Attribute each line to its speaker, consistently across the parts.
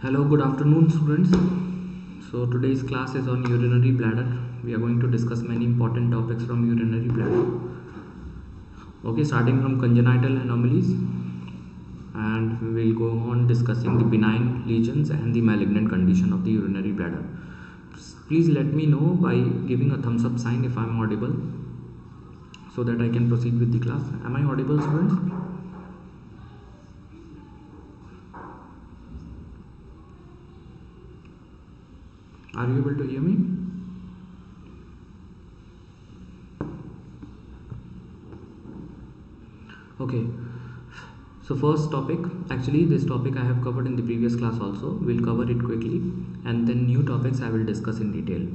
Speaker 1: Hello, good afternoon, students. So today's class is on urinary bladder. We are going to discuss many important topics from urinary bladder. Okay, starting from congenital anomalies, and we will go on discussing the benign lesions and the malignant condition of the urinary bladder. Please let me know by giving a thumbs up sign if I am audible, so that I can proceed with the class. Am I audible, students? Are you able to hear me? Okay, so first topic, actually this topic I have covered in the previous class also. We'll cover it quickly, and then new topics I will discuss in detail.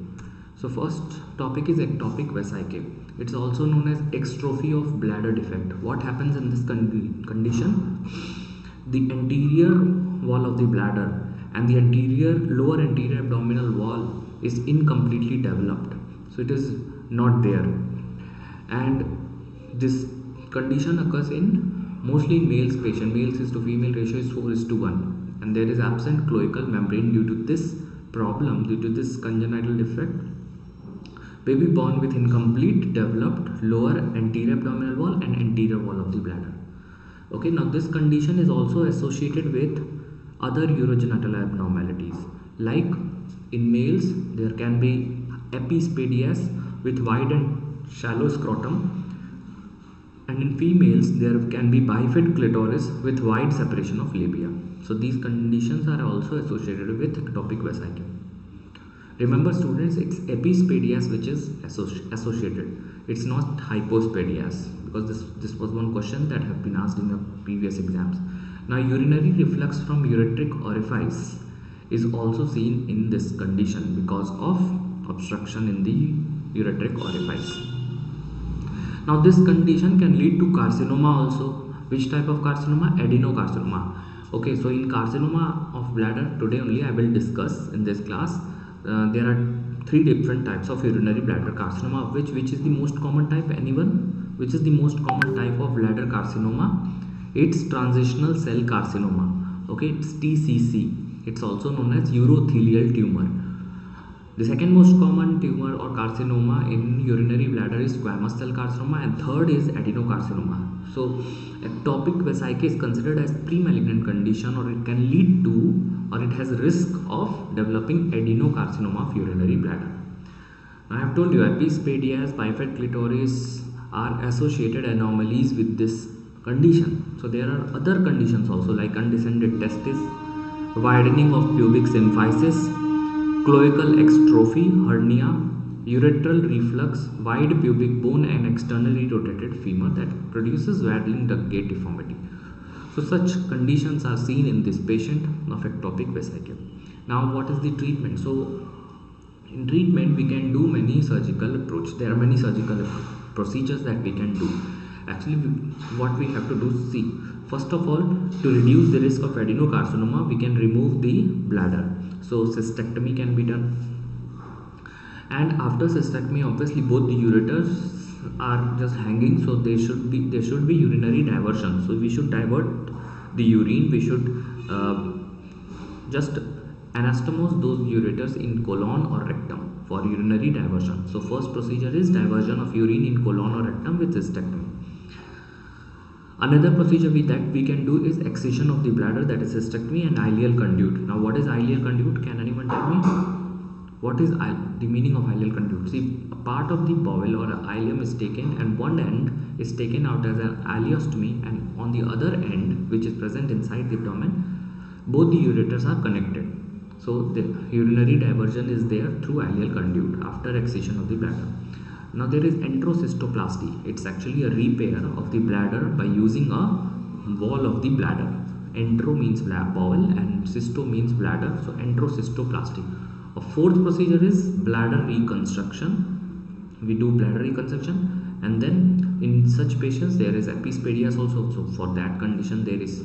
Speaker 1: So first topic is ectopic vesicae. It's also known as extrophy of bladder defect. What happens in this condition? The anterior wall of the bladder and the lower anterior abdominal wall is incompletely developed, so it is not there, and this condition occurs in mostly in males patient. Males is to female ratio is 4:1, and there is absent cloacal membrane. Due to this problem, due to this congenital defect, baby born with incomplete developed lower anterior abdominal wall and anterior wall of the bladder. Okay, now this condition is also associated with other urogenital abnormalities. Like in males, there can be epispadias with wide and shallow scrotum, and in females there can be bifid clitoris with wide separation of labia. So these conditions are also associated with ectopic vesicae. Remember students, it's epispadias which is associated. It's not hypospadias, because this was one question that have been asked in the previous exams. Now urinary reflux from ureteric orifice is also seen in this condition because of obstruction in the ureteric orifice. Now this condition can lead to carcinoma also. Which type of carcinoma? Adenocarcinoma. Okay, so in carcinoma of bladder, today only I will discuss in this class. There are three different types of urinary bladder carcinoma, of which is the most common type? Anyone? Which is the most common type of bladder carcinoma? It's transitional cell carcinoma. Okay, it's TCC. It's also known as urothelial tumor. The second most common tumor or carcinoma in urinary bladder is squamous cell carcinoma, and third is adenocarcinoma. So ectopic vesicae is considered as pre-malignant condition, or it can lead to, or it has risk of developing adenocarcinoma of urinary bladder. I have told you epispadias, bifid clitoris are associated anomalies with this condition. So there are other conditions also, like undescended testis, widening of pubic symphysis, cloacal extrophy, hernia, ureteral reflux, wide pubic bone, and externally rotated femur that produces waddling duct gait deformity. So such conditions are seen in this patient of ectopic vesicae. Now what is the treatment? So in treatment we can do many surgical approach. There are many surgical procedures that we can do. Actually, what we have to do, see, first of all, to reduce the risk of adenocarcinoma, we can remove the bladder. So cystectomy can be done, and after cystectomy, obviously both the ureters are just hanging, so there should be urinary diversion. So we should divert the urine. We should just anastomose those ureters in colon or rectum for urinary diversion. So first procedure is diversion of urine in colon or rectum with cystectomy. Another procedure that we can do is excision of the bladder, that is cystectomy, and ileal conduit. Now what is ileal conduit? Can anyone tell me? What is the meaning of ileal conduit? See, a part of the bowel or ileum is taken, and one end is taken out as an ileostomy, and on the other end, which is present inside the abdomen, both the ureters are connected. So the urinary diversion is there through ileal conduit after excision of the bladder. Now there is enterocystoplasty. It's actually a repair of the bladder by using a wall of the bladder. Entero means bowel and cysto means bladder, so enterocystoplasty. A fourth procedure is bladder reconstruction. We do bladder reconstruction, and then in such patients there is epispadias also. So for that condition there is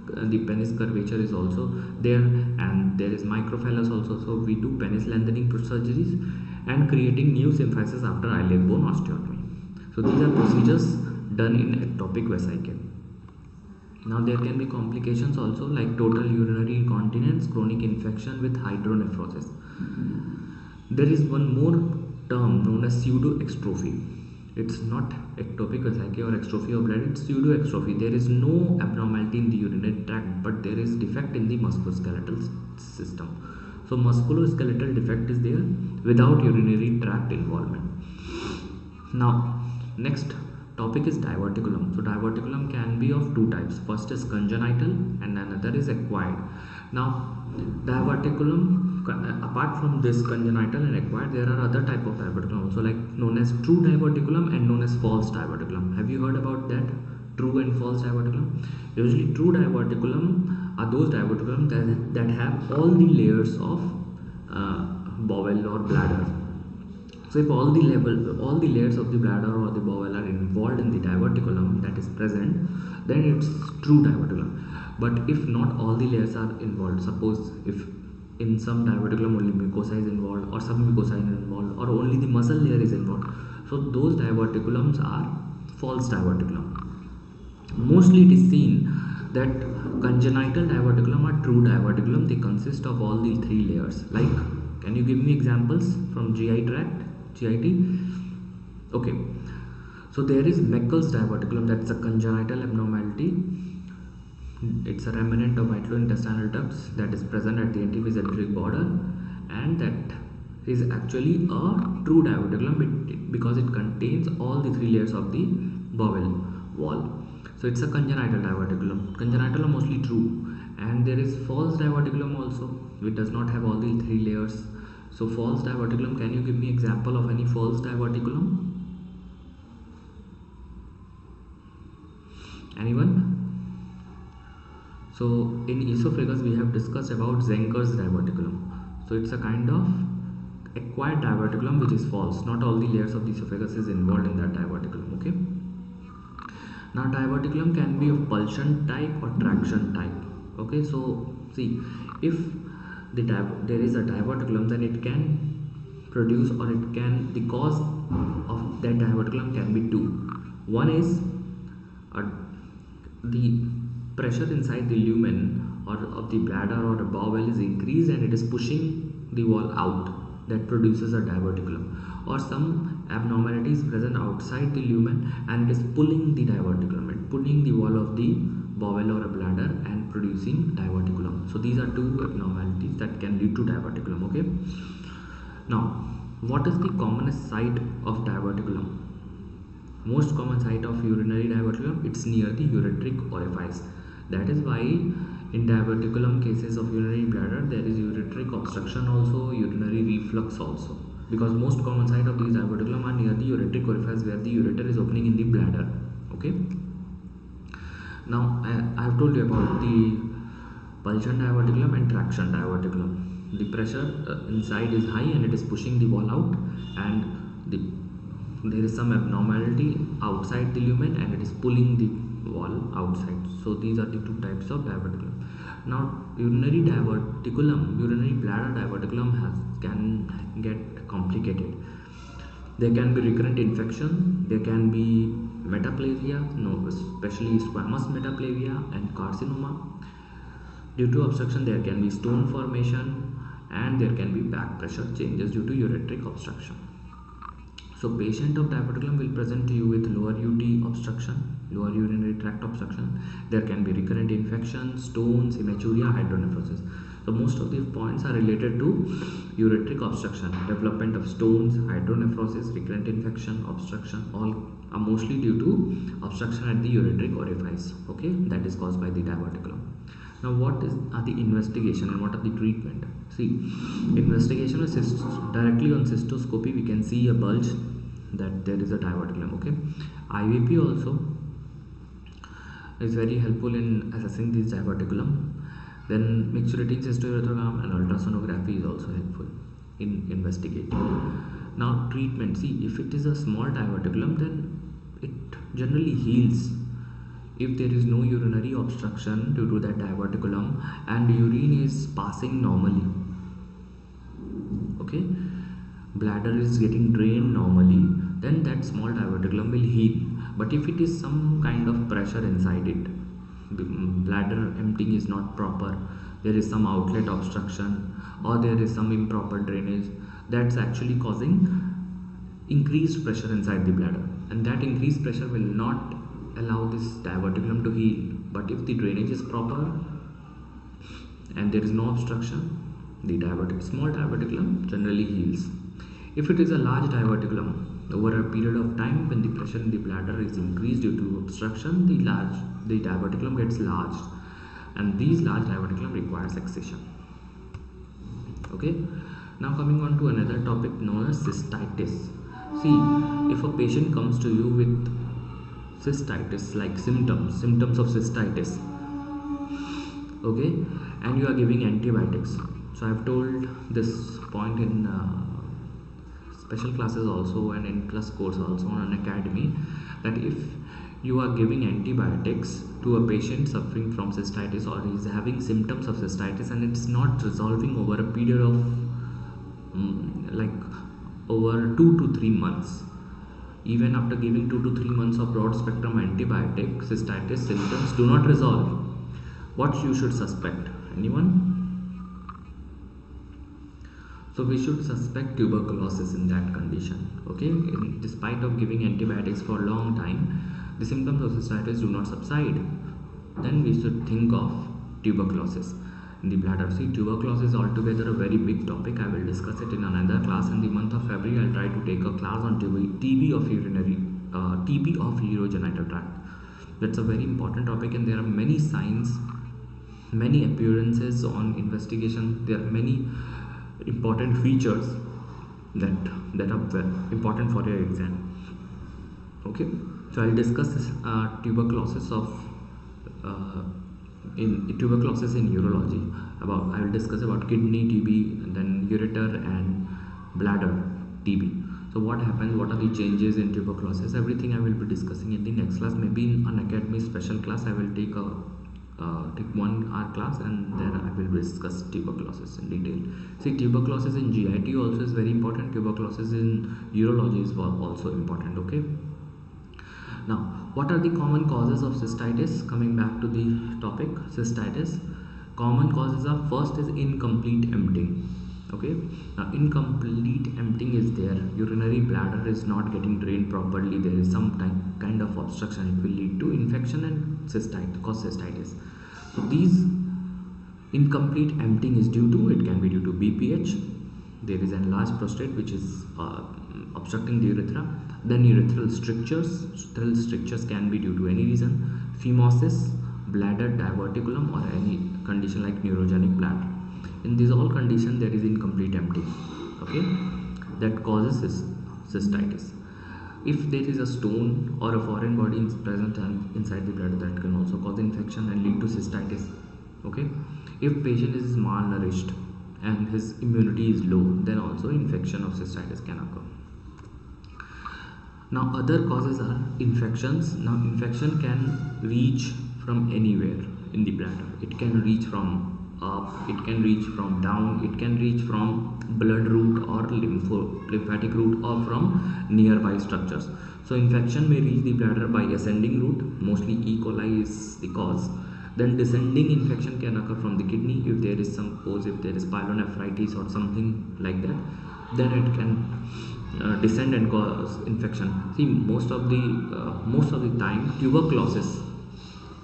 Speaker 1: the penis curvature is also there, and there is microphallus also. So we do penis lengthening surgeries and creating new symphysis after iliac bone osteotomy. So these are procedures done in ectopic vesicae. Now there can be complications also, like total urinary incontinence, chronic infection with hydronephrosis. There is one more term known as pseudo-extrophy. It's not ectopic psyche or extrophy of blood, it's pseudo-extrophy. There is no abnormality in the urinary tract, but there is defect in the musculoskeletal system. So musculoskeletal defect is there without urinary tract involvement. Now next topic is diverticulum. So diverticulum can be of two types. First is congenital and another is acquired. Now diverticulum, apart from this congenital and acquired, there are other type of diverticulum also, like known as true diverticulum and known as false diverticulum. Have you heard about that? True and false diverticulum. Usually true diverticulum are those diverticulum that have all the layers of bowel or bladder. So if all the layers of the bladder or the bowel are involved in the diverticulum that is present, then it's true diverticulum. But if not all the layers are involved, suppose if in some diverticulum only mucosa is involved or some mucosa is involved or only the muscle layer is involved, so those diverticulums are false diverticulum. Mostly it is seen that congenital diverticulum are true diverticulum. They consist of all the three layers. Like, can you give me examples from GI tract? GIT? Okay, so there is Meckel's diverticulum, that's a congenital abnormality. It's a remnant of vitreointestinal ducts that is present at the antemesenteric border, and that is actually a true diverticulum because it contains all the three layers of the bowel wall. So it's a congenital diverticulum. Congenital are mostly true, and there is false diverticulum also, which does not have all the three layers. So false diverticulum, can you give me example of any false diverticulum? Anyone? So in esophagus we have discussed about Zenker's diverticulum. So it's a kind of acquired diverticulum which is false. Not all the layers of the esophagus is involved in that diverticulum. Okay. Now diverticulum can be of pulsion type or traction type. Okay. So see, if there is a diverticulum, then it can produce, or it can, the cause of that diverticulum can be two. One is the pressure inside the lumen or of the bladder or the bowel is increased and it is pushing the wall out, that produces a diverticulum, or some abnormality is present outside the lumen and it is pulling the diverticulum and pulling the wall of the bowel or a bladder and producing diverticulum. So these are two abnormalities that can lead to diverticulum. Okay. Now what is the commonest site of diverticulum? Most common site of urinary diverticulum, it's near the ureteric orifice. That is why in diverticulum cases of urinary bladder there is ureteric obstruction also, urinary reflux also, because most common site of these diverticulum are near the ureteric orifice where the ureter is opening in the bladder. Okay. Now I have told you about the pulsion diverticulum and traction diverticulum. The pressure inside is high and it is pushing the wall out, and there is some abnormality outside the lumen and it is pulling the wall outside. So these are the two types of diverticulum. Now urinary diverticulum, urinary bladder diverticulum can get complicated. There can be recurrent infection, there can be metaplasia, especially squamous metaplasia and carcinoma. Due to obstruction there can be stone formation and there can be back pressure changes due to ureteric obstruction. So patient of diverticulum will present to you with lower UT obstruction, lower urinary tract obstruction. There can be recurrent infection, stones, hematuria, hydronephrosis. So most of these points are related to ureteric obstruction. Development of stones, hydronephrosis, recurrent infection, obstruction, all are mostly due to obstruction at the ureteric orifice. Okay, that is caused by the diverticulum. Now what are the investigation and what are the treatment? See, investigation is directly on cystoscopy we can see a bulge that there is a diverticulum. Okay, IVP also is very helpful in assessing this diverticulum. Then mixed-rotating cystourethrogram and ultrasonography is also helpful in investigating. Now treatment, see, if it is a small diverticulum then it generally heals if there is no urinary obstruction due to that diverticulum and urine is passing normally. Okay, bladder is getting drained normally, then that small diverticulum will heal. But if it is some kind of pressure inside it, bladder emptying is not proper, there is some outlet obstruction or there is some improper drainage, that's actually causing increased pressure inside the bladder, and that increased pressure will not allow this diverticulum to heal. But if the drainage is proper and there is no obstruction, the small diverticulum generally heals. If it is a large diverticulum, over a period of time when the pressure in the bladder is increased due to obstruction, the diverticulum gets large, and these large diverticulum requires excision. Okay, now coming on to another topic known as cystitis. See, if a patient comes to you with cystitis, like symptoms of cystitis, okay, and you are giving antibiotics. So I have told this point in special classes also and in plus course also on Unacademy, that if you are giving antibiotics to a patient suffering from cystitis or is having symptoms of cystitis and it's not resolving over a period of like over 2 to 3 months, even after giving 2 to 3 months of broad spectrum antibiotic, cystitis symptoms do not resolve, what you should suspect? Anyone? So we should suspect tuberculosis in that condition. Okay, despite of giving antibiotics for a long time, the symptoms of cystitis do not subside, then we should think of tuberculosis in the bladder. See, tuberculosis is altogether a very big topic. I will discuss it in another class. In the month of February, I'll try to take a class on TB of urogenital tract. That's a very important topic, and there are many signs, many appearances on investigation. There are many important features that are very important for your exam. Okay, so I'll discuss this tuberculosis in urology. I will discuss about kidney TB, and then ureter and bladder TB. So what happens, what are the changes in tuberculosis, everything I will be discussing in the next class. Maybe in Unacademy special class I will take 1 hour class, and then I will discuss tuberculosis in detail. See, tuberculosis in GIT also is very important. Tuberculosis in urology is also important. Okay, now what are the common causes of cystitis? Coming back to the topic, cystitis, common causes are, first is incomplete emptying. Okay, now incomplete emptying is there, urinary bladder is not getting drained properly, there is some kind of obstruction, it will lead to infection and cause cystitis. So these incomplete emptying is due to, it can be due to BPH, there is an enlarged prostate which is obstructing the urethra, then urethral strictures can be due to any reason, phimosis, bladder diverticulum, or any condition like neurogenic bladder. In these all conditions there is incomplete emptying, okay, that causes cystitis. If there is a stone or a foreign body present inside the bladder, that can also cause infection and lead to cystitis. Okay, if patient is malnourished and his immunity is low, then also infection of cystitis can occur. Now other causes are infections. Now infection can reach from anywhere in the bladder. It can reach from up, it can reach from down, it can reach from blood route or lymphatic route or from nearby structures. So infection may reach the bladder by ascending route, mostly E. coli is the cause. Then descending infection can occur from the kidney if there is if there is pyelonephritis or something like that, then it can descend and cause infection. See, most of the time tuberculosis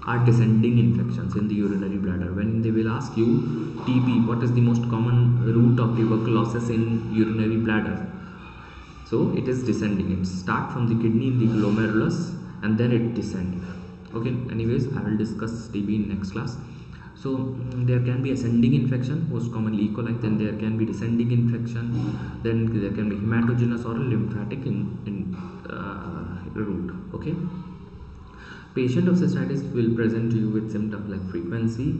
Speaker 1: are descending infections in the urinary bladder. When they will ask you TB, what is the most common route of tuberculosis in urinary bladder? So it is descending. It starts from the kidney in the glomerulus and then it descends. Okay, anyways, I will discuss TB in next class. So there can be ascending infection, most commonly E. coli, then there can be descending infection, then there can be hematogenous or lymphatic in route. Okay, patient of cystitis will present to you with symptoms like frequency,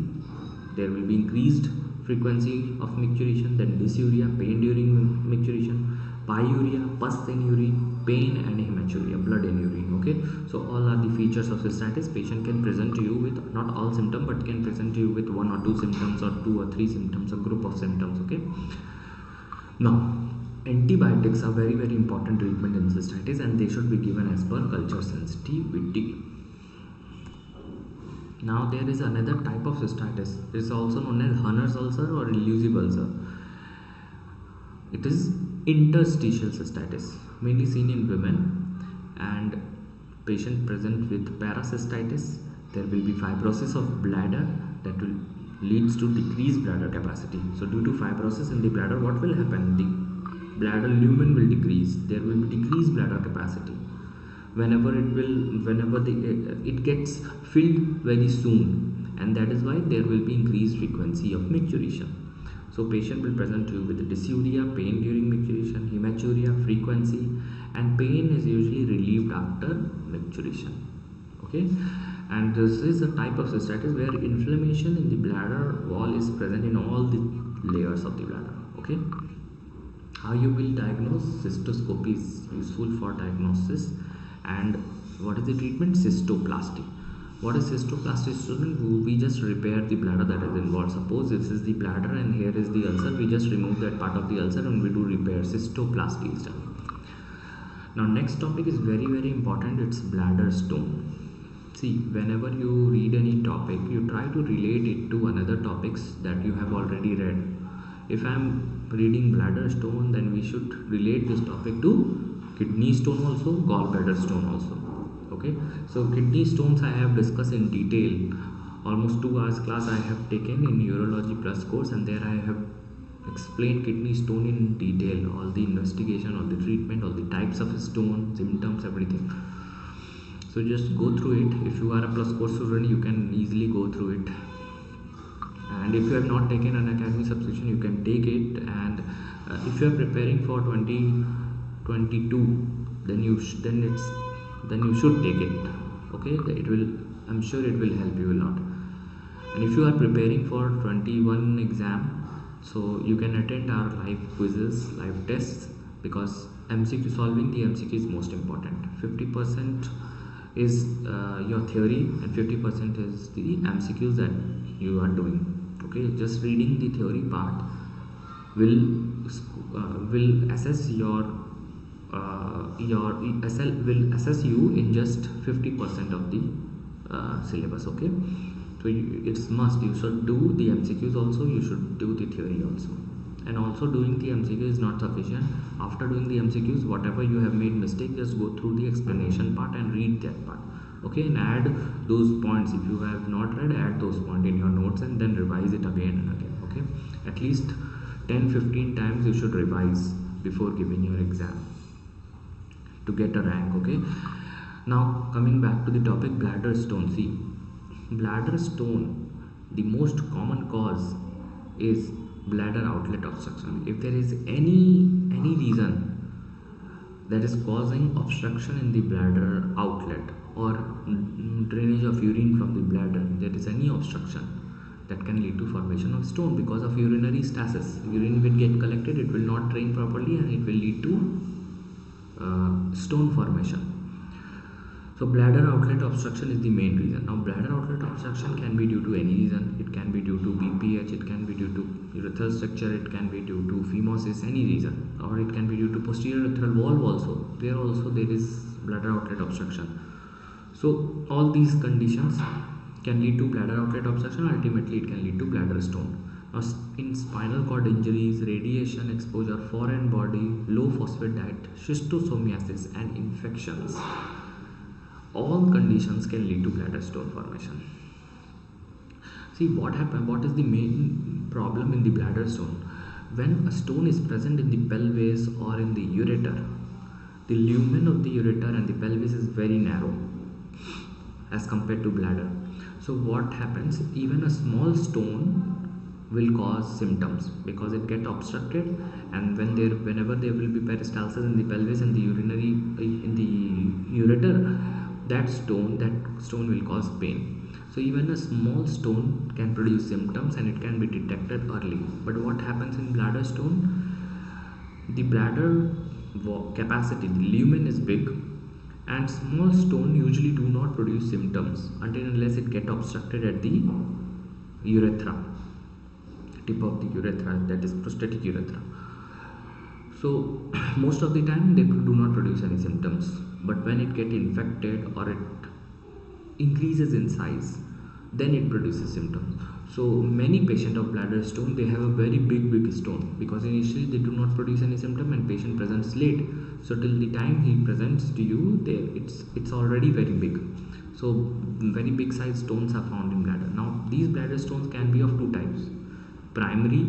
Speaker 1: there will be increased frequency of micturition, then dysuria, pain during micturition, pyuria, pus in urine, pain and hematuria, blood in urine. Okay, so all are the features of cystitis. Patient can present to you with not all symptoms, but can present to you with 1 or 2 symptoms or 2 or 3 symptoms, a group of symptoms. Okay, now antibiotics are very important treatment in cystitis and they should be given as per culture sensitivity. Now there is another type of cystitis. It is also known as Hunner's ulcer or elusive ulcer. It is interstitial cystitis, mainly seen in women, and patient present with paracystitis. There will be fibrosis of bladder that will leads to decreased bladder capacity. So due to fibrosis in the bladder, what will happen? The bladder lumen will decrease. There will be decreased bladder capacity. Whenever it gets filled very soon, and that is why there will be increased frequency of micturition. So patient will present to you with dysuria, pain during micturition, hematuria, frequency, and pain is usually relieved after micturition. Okay, and this is a type of cystitis where inflammation in the bladder wall is present in all the layers of the bladder. Okay, how you will diagnose? Cystoscopy is useful for diagnosis. And what is the treatment? Cystoplasty. What is cystoplasty, student? We just repair the bladder that is involved. Suppose this is the bladder and here is the ulcer, we just remove that part of the ulcer and we do repair. Cystoplasty is done. Now next topic is very important. It's bladder stone. See, whenever you read any topic, you try to relate it to another topics that you have already read. If I am reading bladder stone, then we should relate this topic to kidney stone also, gallbladder stone also. Okay, so kidney stones I have discussed in detail. Almost 2 hours class I have taken in urology plus course, and there I have explained kidney stone in detail, all the investigation, all the treatment, all the types of stone, symptoms, everything. So just go through it. If you are a plus course student, you can easily go through it. And if you have not taken an Unacademy subscription, you can take it. And if you are preparing for 2022, then you should take it. Okay, it will, I'm sure it will help you a lot. And if you are preparing for 21 exam, so you can attend our live quizzes, live tests, because MCQ solving, the MCQ is most important. 50% is your theory and 50% is the MCQs that you are doing. Okay, just reading the theory part will assess will assess you in just 50% of the syllabus. Okay, so it's must, you should do the MCQs also, you should do the theory also. And also doing the MCQ is not sufficient. After doing the MCQs, whatever you have made mistake, just go through the explanation part and read that part. Okay, and add those points. If you have not read, add those points in your notes and then revise it again and again. Okay, at least 10-15 times you should revise before giving your exam to get a rank. Okay, now coming back to the topic, bladder stone. See, bladder stone, the most common cause is bladder outlet obstruction. If there is any reason that is causing obstruction in the bladder outlet or drainage of urine from the bladder, there is any obstruction that can lead to formation of stone because of urinary stasis. Urine will get collected, it will not drain properly, and it will lead to stone formation. So bladder outlet obstruction is the main reason. Now bladder outlet obstruction can be due to any reason. It can be due to BPH, it can be due to urethral structure, it can be due to phimosis, any reason, or it can be due to posterior urethral valve also. There also there is bladder outlet obstruction. So all these conditions can lead to bladder outlet obstruction. Ultimately it can lead to bladder stone. Now in spinal cord injuries, radiation exposure, foreign body, low phosphate diet, schistosomiasis and infections, all conditions can lead to bladder stone formation. See what happens, what is the main problem in the bladder stone? When a stone is present in the pelvis or in the ureter, the lumen of the ureter and the pelvis is very narrow as compared to bladder. So what happens, even a small stone will cause symptoms because it gets obstructed, and whenever there will be peristalsis in the pelvis and the urinary in the ureter, that stone will cause pain. So even a small stone can produce symptoms and it can be detected early. But what happens in bladder stone? The bladder capacity, the lumen is big, and small stone usually do not produce symptoms until unless it get obstructed at the urethra, tip of the urethra, that is prostatic urethra. So most of the time they do not produce any symptoms, but when it get infected or it increases in size, then it produces symptoms. So many patients of bladder stone, they have a very big stone, because initially they do not produce any symptom and patient presents late. So till the time he presents to you, it's already very big. So very big size stones are found in bladder. Now these bladder stones can be of two types: primary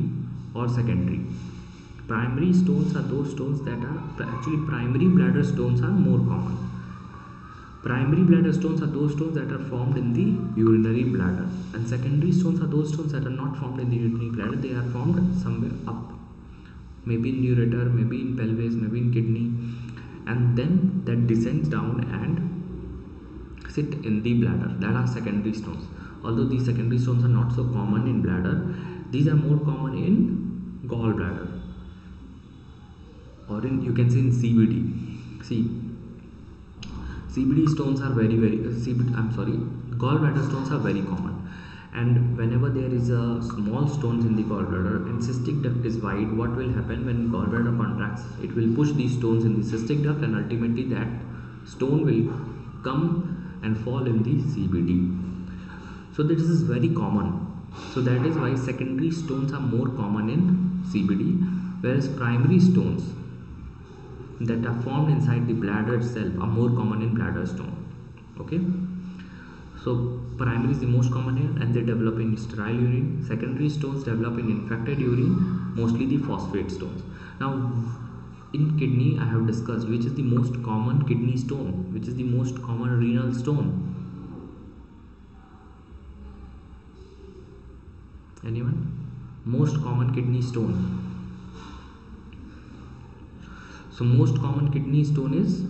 Speaker 1: or secondary. Primary stones are those stones that are actually, primary bladder stones are more common. Primary bladder stones are those stones that are formed in the urinary bladder, and secondary stones are those stones that are not formed in the urinary bladder. They are formed somewhere up, maybe in ureter, maybe in pelvis, maybe in kidney, and then that descends down and sit in the bladder. That are secondary stones. Although these secondary stones are not so common in bladder, these are more common in gallbladder, or in, you can say, in CBD. See, CBD stones are gallbladder stones are very common, and whenever there is a small stones in the gallbladder and cystic duct is wide, what will happen when gallbladder contracts? It will push these stones in the cystic duct, and ultimately that stone will come and fall in the CBD. So this is very common. So that is why secondary stones are more common in CBD, whereas primary stones that are formed inside the bladder itself are more common in bladder stone. Okay, so primary is the most common here, and they develop in sterile urine. Secondary stones develop in infected urine, mostly the phosphate stones. Now in kidney, I have discussed which is the most common kidney stone, which is the most common renal stone. Anyone? Most common kidney stone. So most common kidney stone is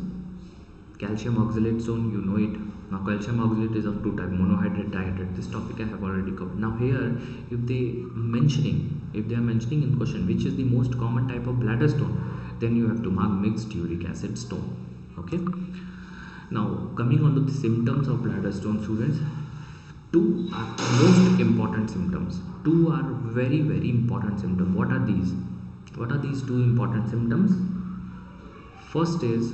Speaker 1: calcium oxalate stone, you know it. Now calcium oxalate is of two types, monohydrate, dihydrate. This topic I have already covered. Now here, if they are mentioning in question which is the most common type of bladder stone, then you have to mark mixed uric acid stone. Okay. Now coming on to the symptoms of bladder stone, students, two are most important symptoms. Two are very important symptoms. What are these? What are these two important symptoms? First is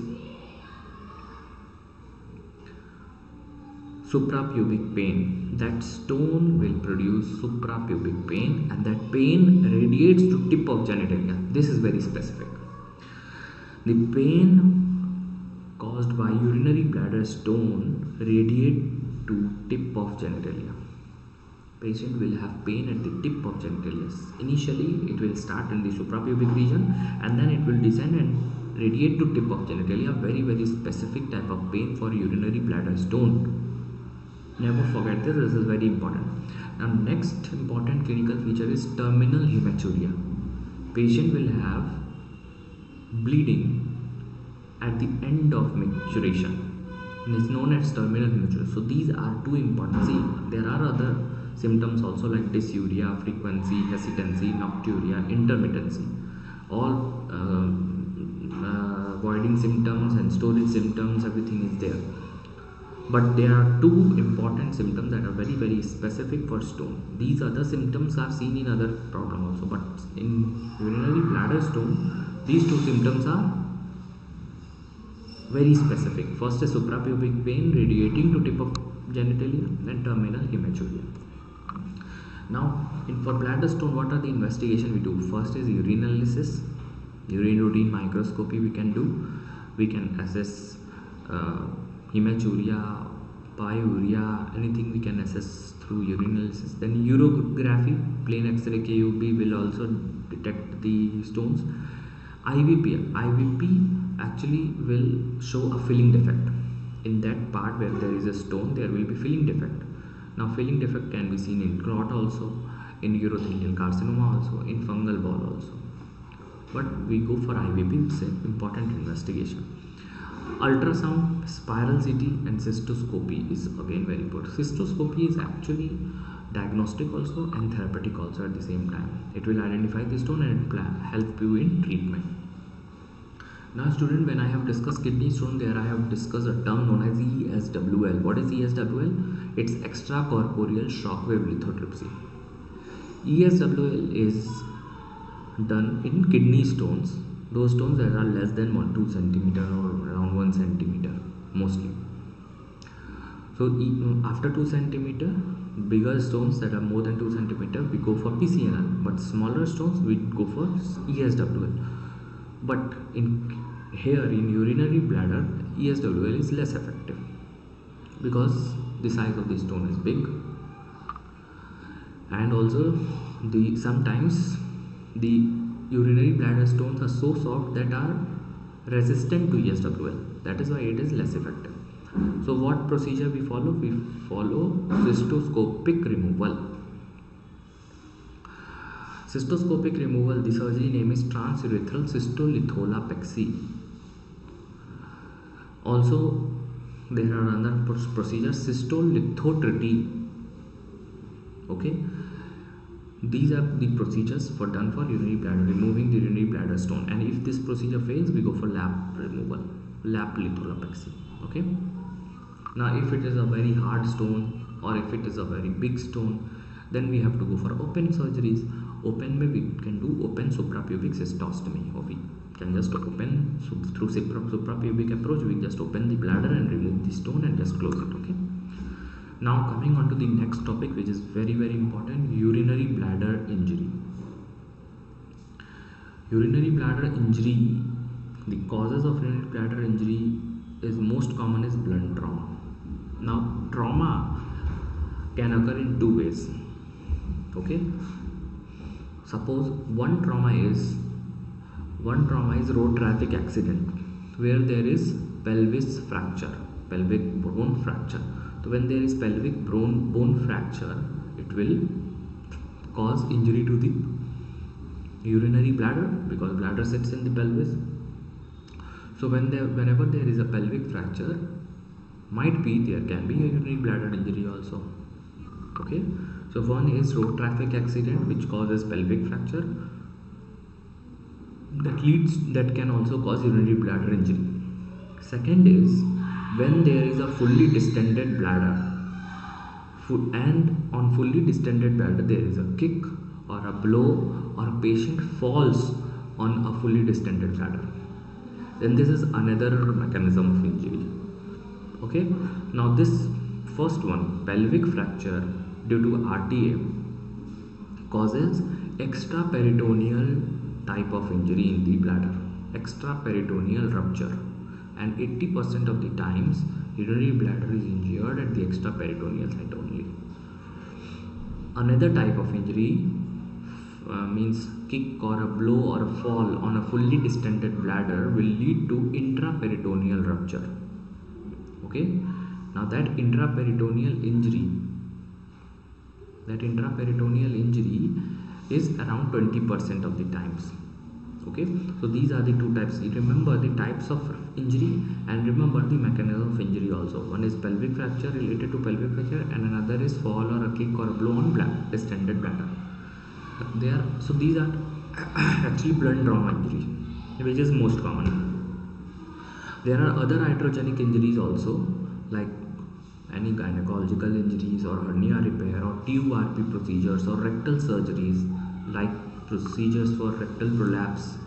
Speaker 1: suprapubic pain. That stone will produce suprapubic pain, and that pain radiates to tip of genitalia. This is very specific. The pain caused by urinary bladder stone radiate to tip of genitalia. Patient will have pain at the tip of genitalia. Initially it will start in the suprapubic region, and then it will descend and radiate to tip of genitalia. Very specific type of pain for urinary bladder stone. Never forget this. This is very important. Now next important clinical feature is terminal hematuria. Patient will have bleeding at the end of maturation. It is known as terminal hematuria. So these are two important. See, there are other symptoms also like dysuria, frequency, hesitancy, nocturia, intermittency. All voiding symptoms and storage symptoms, everything is there. But there are two important symptoms that are very specific for stone. These other symptoms are seen in other problems also, but in urinary bladder stone, these two symptoms are very specific. First is suprapubic pain radiating to tip of genitalia, and terminal hematuria. Now for bladder stone, what are the investigation we do? First is urinalysis, urine routine microscopy we can do. We can assess hematuria, pyuria, anything we can assess through urinalysis. Then urography, plain X-ray KUB will also detect the stones. IVP actually will show a filling defect. In that part where there is a stone, there will be filling defect. Now filling defect can be seen in clot also, in urothelial carcinoma also, in fungal ball also. But we go for IVP, it's an important investigation. Ultrasound, spiral CT and cystoscopy is again very important. Cystoscopy is actually diagnostic also and therapeutic also at the same time. It will identify the stone and it will help you in treatment. Now student, when I have discussed kidney stone, there I have discussed a term known as ESWL. What is ESWL? It's extracorporeal shockwave lithotripsy. ESWL is done in kidney stones, those stones that are less than 1-2 centimeter or around 1 centimeter mostly. So So after 2 centimeter, bigger stones that are more than 2 centimeter, we go for PCNL, but smaller stones we go for ESWL. But here in urinary bladder, ESWL is less effective because the size of the stone is big, and also sometimes the urinary bladder stones are so soft that are resistant to ESWL. That is why it is less effective. So what procedure we follow? We follow cystoscopic removal. Cystoscopic removal, the surgery name is transurethral cystolitholapexy. Also there are other procedures, cystolithotrity. Okay, these are the procedures done for urinary bladder, removing the urinary bladder stone, and if this procedure fails, we go for lap removal, lap litholapexy. Okay, now if it is a very hard stone or if it is a very big stone, then we have to go for open surgeries. Open में we can do open suprapubic cystostomy, or we can just open through suprapubic approach. We just open the bladder and remove the stone and just close it. Okay, now coming on to the next topic, which is very important, urinary bladder injury. Urinary bladder injury, the causes of urinary bladder injury is most common is blunt trauma. Now trauma can occur in two ways. Okay, suppose one trauma is road traffic accident where there is pelvis fracture, pelvic bone fracture. So when there is pelvic bone fracture, it will cause injury to the urinary bladder because bladder sits in the pelvis. So whenever there is a pelvic fracture, there can be a urinary bladder injury also. Okay, so one is road traffic accident which causes pelvic fracture, that can also cause urinary bladder injury. Second is when there is a fully distended bladder, and on fully distended bladder there is a kick or a blow or a patient falls on a fully distended bladder, then this is another mechanism of injury. Okay, now this first one, pelvic fracture due to RTA, causes extraperitoneal type of injury in the bladder, extraperitoneal rupture, and 80% of the times urinary bladder is injured at the extraperitoneal site only. Another type of injury means kick or a blow or a fall on a fully distended bladder will lead to intraperitoneal rupture. Okay, now that intraperitoneal injury is around 20% of the times. Okay, so these are the two types. Remember the types of injury and remember the mechanism of injury also. One is pelvic fracture related to pelvic fracture, and another is fall or a kick or a blow on distended bladder. So these are actually blunt trauma injury, which is most common. There are other iatrogenic injuries also, like any gynecological injuries or hernia repair or TURP procedures or rectal surgeries, like procedures for rectal prolapse,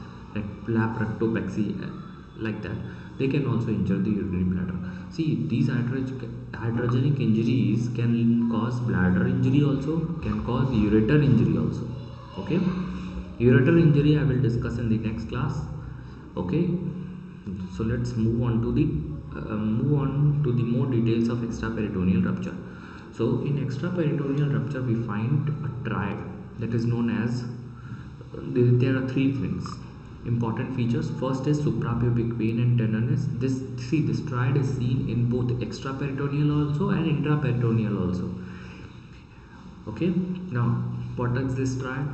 Speaker 1: lap rectopexy, like that. They can also injure the urinary bladder. See, these iatrogenic injuries can cause bladder injury also, can cause ureter injury also. Okay, ureter injury I will discuss in the next class. Okay, so let's move on to the more details of extraperitoneal rupture. So in extraperitoneal rupture we find a triad that is known as, there are three things, important features. First is suprapubic pain and tenderness. This triad is seen in both extraperitoneal also and intraperitoneal also. Okay, now what is this triad?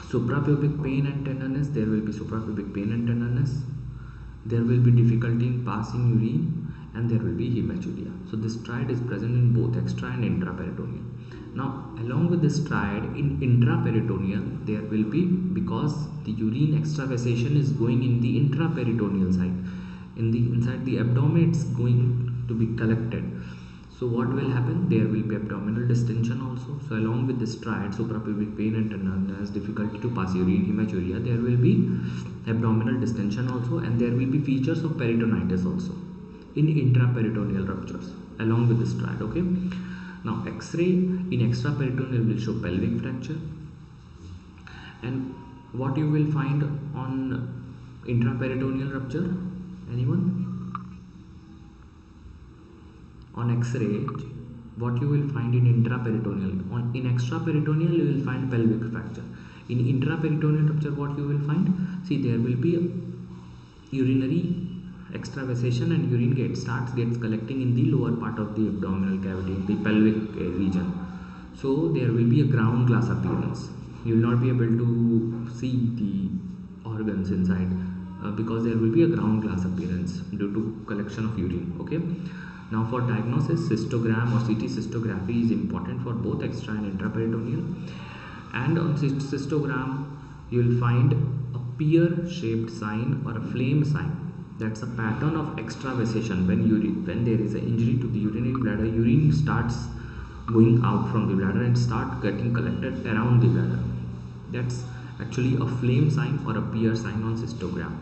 Speaker 1: Suprapubic pain and tenderness. There will be suprapubic pain and tenderness. There will be difficulty in passing urine, and there will be hematuria. So this triad is present in both extra and intraperitoneal. Now along with this triad in intraperitoneal, there will be, because the urine extravasation is going in the intraperitoneal side, inside the abdomen, it's going to be collected. So what will happen? There will be abdominal distension also. So along with this triad, suprapubic pain and tenderness, difficulty to pass urine, hematuria, there will be abdominal distension also, and there will be features of peritonitis also. in intraperitoneal ruptures along with this triad. Okay, now X-ray in extraperitoneal will show pelvic fracture, and what you will find on intraperitoneal rupture? Anyone? On X-ray, what you will find in intraperitoneal? In extraperitoneal, you will find pelvic fracture. In intraperitoneal rupture, what you will find? See, there will be a urinary extravasation, and urine gets collecting in the lower part of the abdominal cavity, in the pelvic region. So there will be a ground glass appearance. You will not be able to see the organs inside because there will be a ground glass appearance due to collection of urine. Okay. Now for diagnosis, cystogram or CT cystography is important for both extra and intraperitoneal. And on cystogram, you will find a pear-shaped sign or a flame sign. That's a pattern of extravasation. When there is an injury to the urinary bladder, urine starts going out from the bladder and start getting collected around the bladder. That's actually a flame sign or a pear sign on cystogram.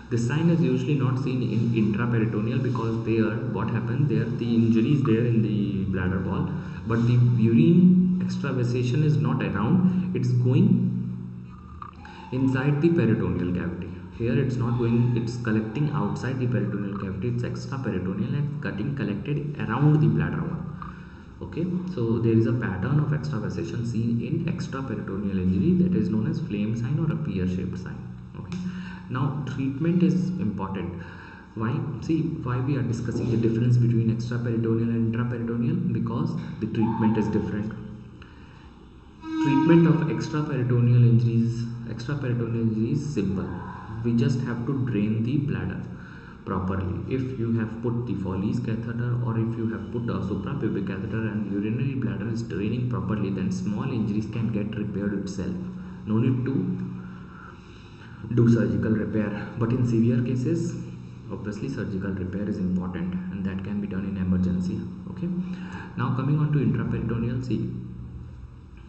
Speaker 1: This sign is usually not seen in intraperitoneal because there, what happens there, the injury is there in the bladder wall, but the urine extravasation is not around, it's going inside the peritoneal cavity. Here it's not going, it's collecting outside the peritoneal cavity, it's extraperitoneal and collected around the bladder wall. Okay, so there is a pattern of extravasation seen in extraperitoneal injury that is known as flame sign or a pear-shaped sign. Okay. Now treatment is important. Why? See, why we are discussing the difference between extraperitoneal and intraperitoneal? Because the treatment is different. Treatment of extraperitoneal injuries is simple. We just have to drain the bladder properly. If you have put the Foley's catheter or if you have put a suprapubic catheter and urinary bladder is draining properly, then small injuries can get repaired itself. No need to do surgical repair, but in severe cases obviously surgical repair is important and that can be done in emergency. Okay, now coming on to intraperitoneal, see,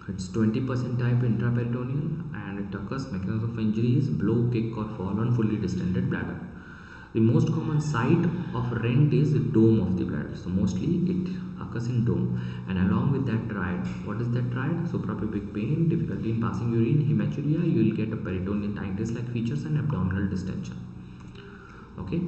Speaker 1: it's 20% type intraperitoneal and it occurs mechanism of injury is blow, kick or fall on fully distended bladder. The most common site of rent is the dome of the bladder, so mostly it occurs in dome, and along with that triad. What is that triad? Suprapubic pain, difficulty in passing urine, hematuria, you will get a peritonitis like features and abdominal distension. Okay,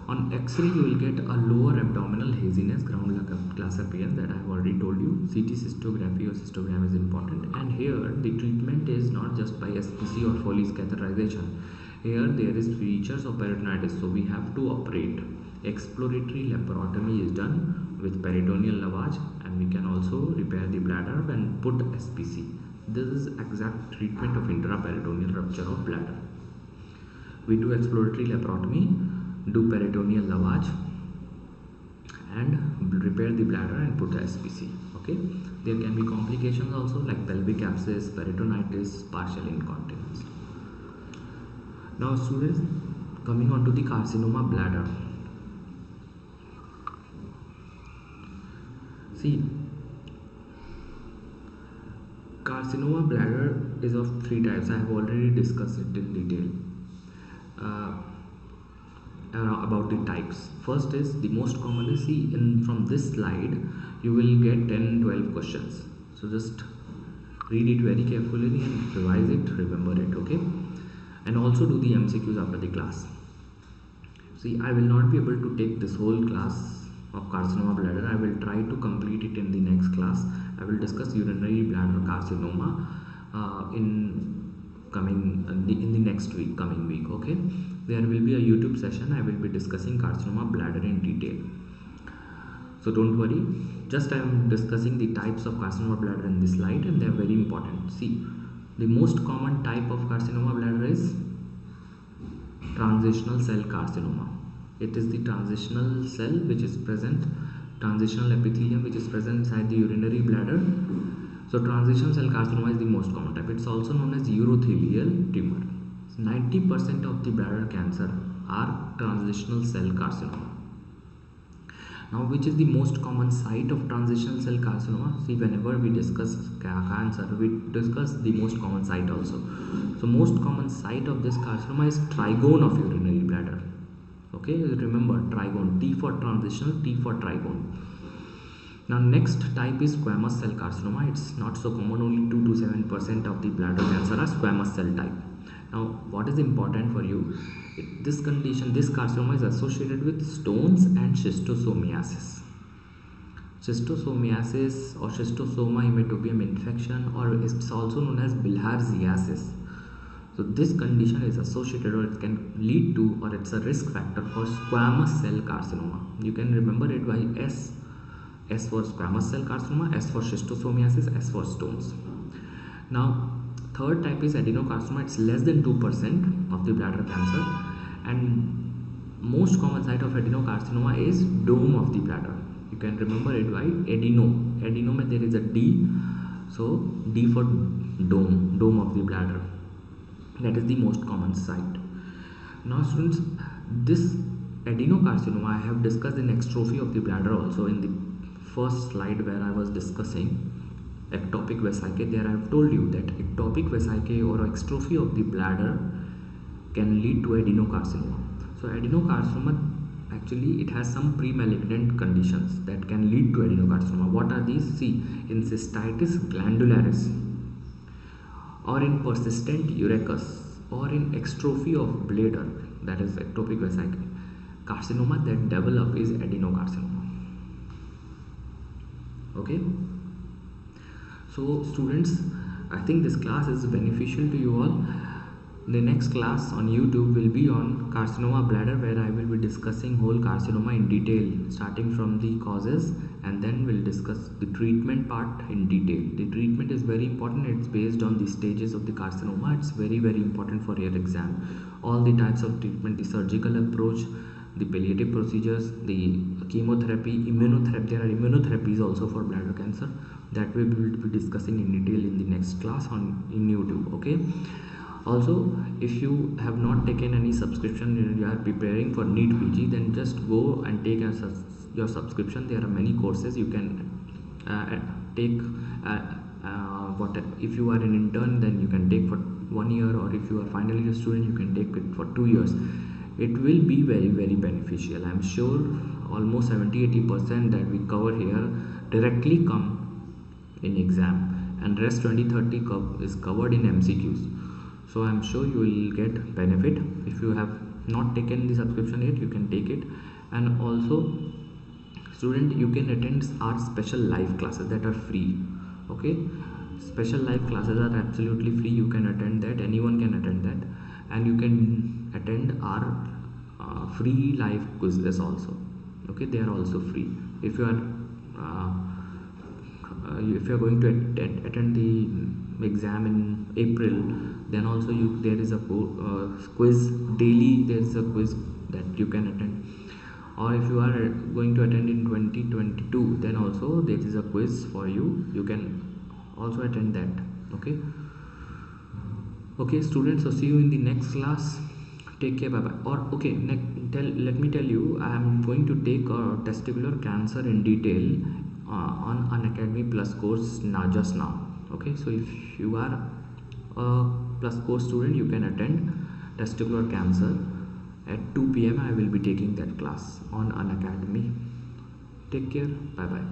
Speaker 1: on X-ray you will get a lower abdominal haziness, ground glass appearance that I have already told you. CT cystography or cystogram is important, and here the treatment is not just by SPC or Foley's catheterization. Here there is features of peritonitis, so we have to operate. Exploratory laparotomy is done with peritoneal lavage, and we can also repair the bladder when put SPC. This is exact treatment of intraperitoneal rupture of bladder. We do exploratory laparotomy, do peritoneal lavage, and repair the bladder and put the SPC. Okay, there can be complications also like pelvic abscess, peritonitis, partial incontinence. Now students, coming on to the carcinoma bladder. See, carcinoma bladder is of 3 types. I have already discussed it in detail about the types. First is the most commonly, see, from this slide you will get 10-12 questions. So just read it very carefully and revise it, remember it. Okay, and also do the MCQs after the class. See, I will not be able to take this whole class of carcinoma bladder. I will try to complete it in the next class. I will discuss urinary bladder carcinoma in the next week, coming week. Okay, there will be a YouTube session. I will be discussing carcinoma bladder in detail. So don't worry, just I am discussing the types of carcinoma bladder in this slide, and they are very important. See, the most common type of carcinoma bladder is transitional cell carcinoma. It is the transitional cell which is present, transitional epithelium which is present inside the urinary bladder. So transitional cell carcinoma is the most common type. It's also known as urothelial tumor. 90% of the bladder cancer are transitional cell carcinoma. Now, which is the most common site of transitional cell carcinoma? See, whenever we discuss cancer, we discuss the most common site also. So most common site of this carcinoma is trigone of urinary bladder. Okay, remember trigone, T for transitional, T for trigone. Now next type is squamous cell carcinoma. It's not so common, only 2 to 7% of the bladder cancer are squamous cell type. Now what is important for you, this condition, this carcinoma is associated with stones and schistosomiasis. Schistosomiasis or schistosoma hematobium infection, or it's also known as bilharziasis. So this condition is associated, or it can lead to, or it's a risk factor for squamous cell carcinoma. You can remember it by S. S for squamous cell carcinoma, S for schistosomiasis, S for stones. Now third type is adenocarcinoma. It's less than 2% of the bladder cancer, and most common site of adenocarcinoma is dome of the bladder. You can remember it by adeno. Adeno, there is a D, so D for dome, dome of the bladder. That is the most common site. Now students, this adenocarcinoma I have discussed in extrophy of the bladder also in the first slide where I was discussing ectopic vesicae. There I have told you that ectopic vesicae or extrophy of the bladder can lead to adenocarcinoma. So adenocarcinoma, actually it has some pre-malignant conditions that can lead to adenocarcinoma. What are these? See, in cystitis glandularis, or in persistent urachus, or in extrophy of bladder, that is ectopic vesicae, carcinoma that develop is adenocarcinoma. Okay, so students, I think this class is beneficial to you all. The next class on YouTube will be on carcinoma bladder, where I will be discussing whole carcinoma in detail, starting from the causes, and then we'll discuss the treatment part in detail. The treatment is very important. It's based on the stages of the carcinoma. It's very important for your exam. All the types of treatment, the surgical approach, the palliative procedures, the chemotherapy, immunotherapy. There are immunotherapies also for bladder cancer that we will be discussing in detail in the next class in YouTube. Okay. Also, if you have not taken any subscription and you are preparing for NEET PG, then just go and take your subscription. There are many courses you can take. If you are an intern, then you can take for 1 year, or if you are final year student, you can take it for 2 years. It will be very beneficial. I am sure almost 70-80% that we cover here directly come in exam, and rest 20-30 is covered in MCQs. So I am sure you will get benefit. If you have not taken the subscription yet, you can take it. And also student, you can attend our special live classes that are free. Okay, special live classes are absolutely free. You can attend that, anyone can attend that, and you can attend our free live quizzes also. Okay, they are also free. If you are going to attend the exam in April, then also there is a quiz daily. There is a quiz that you can attend. Or if you are going to attend in 2022, then also there is a quiz for you. You can also attend that. Okay students, so see you in the next class. Take care, bye bye. Or okay, let me tell you, I am going to take testicular cancer in detail on Unacademy Plus course just now. Okay, so if you are a Plus course student, you can attend testicular cancer at 2 p.m. I will be taking that class on Unacademy. Take care, bye bye.